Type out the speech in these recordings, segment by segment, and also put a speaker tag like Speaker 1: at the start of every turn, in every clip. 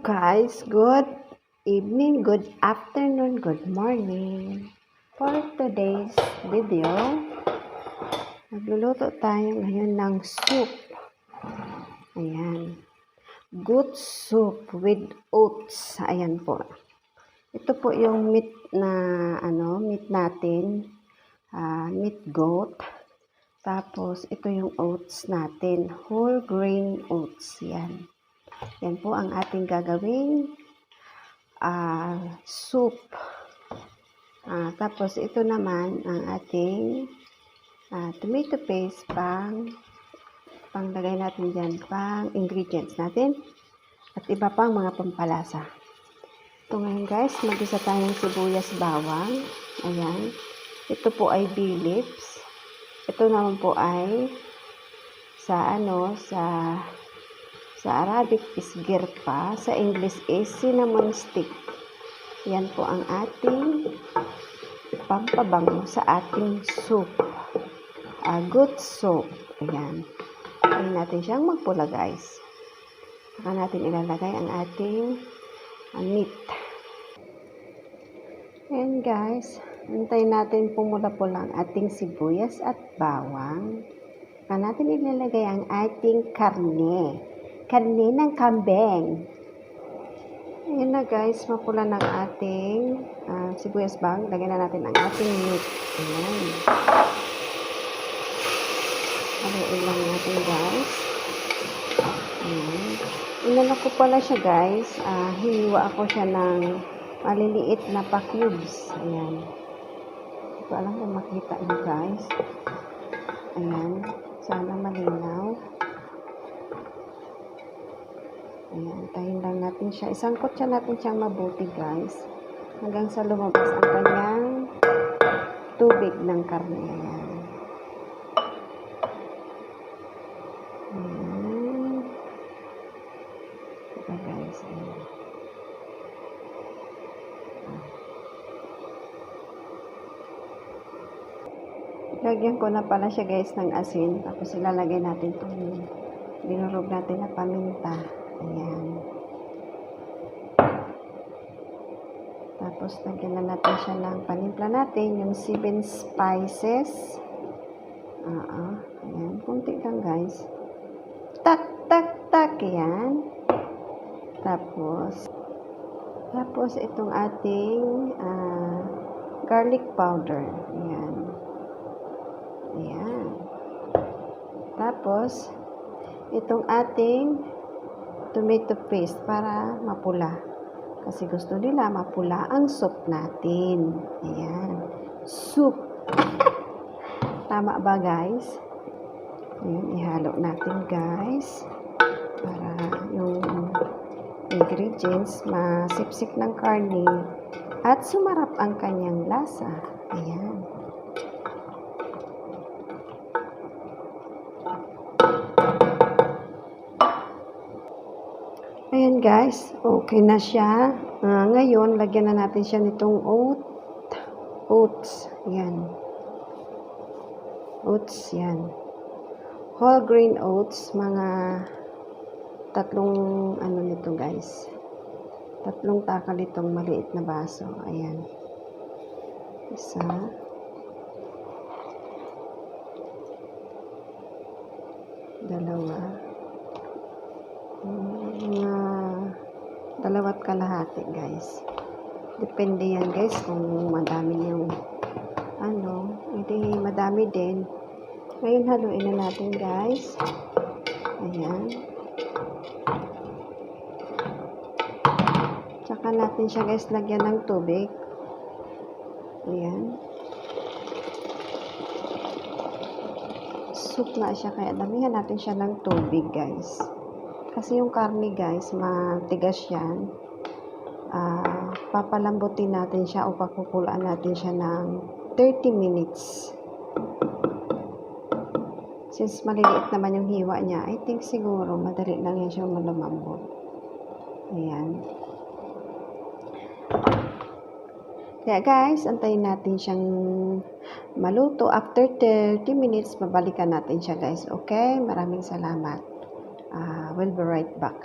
Speaker 1: Guys, good evening, good afternoon, good morning. For today's video, magluluto tayo ngayon ng soup. Ayan. Good soup with oats. Ayan po. Ito po yung meat na meat natin. Meat goat. Tapos ito yung oats natin. Whole grain oats. Yan. Yan po ang ating gagawing soup. Tapos ito naman ang ating tomato paste panglagay natin dyan, pang ingredients natin at iba pang mga pampalasa. Ito ngayon guys, mag-isa tayong sibuyas bawang. Ayan. Ito po ay bay leaves. Ito naman po ay sa Arabic is girpa, sa English is cinnamon stick. Yan po ang ating pampabango sa ating soup. Good soup. Ayan. Ayan natin siyang magpula guys. Saka natin ilalagay ang ating meat. Ayan guys. Antayin natin pumula-pula ang ating sibuyas at bawang. Saka natin ilalagay ang ating karne. Karne ng kambing. Ayan na guys, mapula ng ating sibuyas bawang. Lagyan na natin ang ating meat. Ayan. Haluin lang natin guys. Ayan. Inano ko pala siya guys. Hiniwa ako siya ng maliliit na pa-cubes. Ayan. Hindi ko alam kung makita nyo guys. Ayan. Sana malinaw. Ayan, tayin lang natin siya. Isangkot siya natin siyang mabuti guys. Hanggang sa lumabas ang kanyang tubig ng karne. Ayan. Ayan. Ito guys. Ayan. Lagyan ko na pala siya guys ng asin. Tapos ilalagay natin itong dinurog natin na paminta. Ayan. Tapos, lagyan na natin siya ng panimpla natin, yung 7 spices. Ayan. Kunti lang, guys. Tak, tak, tak. Ayan. Tapos, itong ating garlic powder. Ayan. Ayan. Tapos, itong ating tomato paste para mapula. Kasi gusto nila mapula ang soup natin. Ayan. Soup. Tama ba guys? Ayan, ihalo natin guys. Para yung ingredients masipsik ng karne at sumarap ang kanyang lasa. Ayan. Ayan guys, okay na siya. Ngayon, lagyan na natin siya nitong oats. Ayan. Oats, yan. Whole grain oats, mga tatlong nito guys. Tatlong takal itong maliit na baso. Ayan. Isa. Dalawa. Dalawat kalahati guys. Depende yan guys kung madami yung hindi madami din. Ngayon haluin na natin guys. Ayan. Tsaka natin siya guys lagyan ng tubig. Ayan. Soup na siya kaya damihan natin siya ng tubig guys. Kasi yung karne guys, matigas yan. Papalambutin natin siya o pakukulaan natin siya ng 30 minutes. Since maliliit naman yung hiwa niya, I think siguro madali lang yan siya malumambot. Ayan. Kaya guys, antayin natin siyang maluto. After 30 minutes, babalikan natin siya guys. Okay? Maraming salamat. We'll be right back.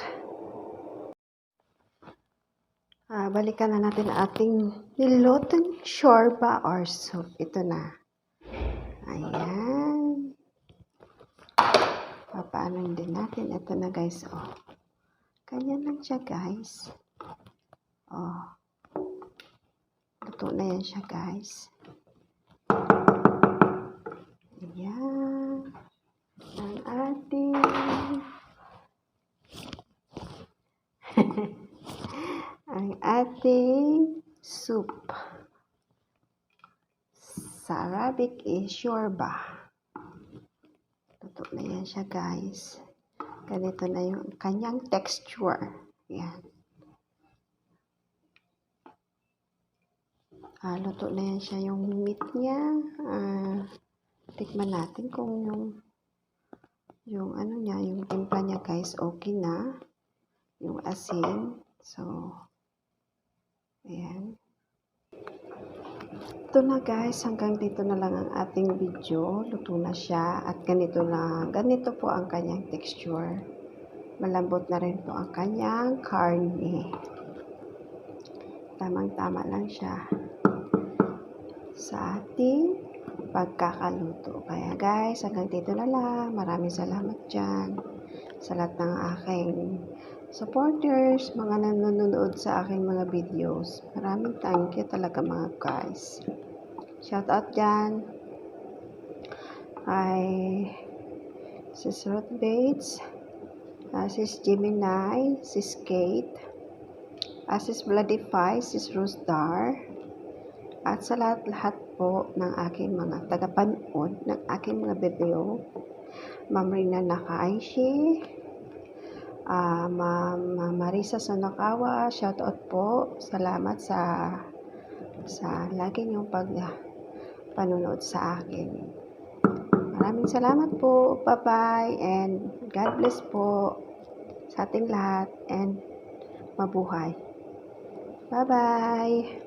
Speaker 1: Balikan na natin ating nilutong shorba or soup. Ito na. Ayan. Papaanin din natin. Ito na guys. Oh. Ganyan lang siya guys. Oh. Luto na yan siya guys. Ayan. Ang ating ang ating soup. Sa Arabic is shorba. Luto na yan siya guys. Ganito na yung kanyang texture. Yan. Luto na yan siya yung meat niya. Tikman natin kung yung ano niya, yung timpla niya guys, okay na. Yung asin. So, ayan. Ito na guys, hanggang dito na lang ang ating video. Luto na siya at ganito po ang kanyang texture. Malambot na rin po ang kanyang karne. Tamang-tama lang siya sa ating pagkakaluto. Kaya guys, hanggang dito na lang. Maraming salamat dyan sa lahat ng aking supporters, mga nanonood sa aking mga videos. Maraming thank you talaga mga guys. Shout out dyan kay Sis Ruth Bates, Sis Gemini, Sis Kate, Sis Vladify, Sis Rosdar, at sa lahat po ng aking mga tagapanood ng aking mga video. Ma'am Rina Nakaishi, Ma'am Marisa Sonakawa, shout out po. Salamat sa lagi niyong panonood sa akin. Maraming salamat po. Bye-bye and God bless po sa ating lahat and mabuhay. Bye-bye.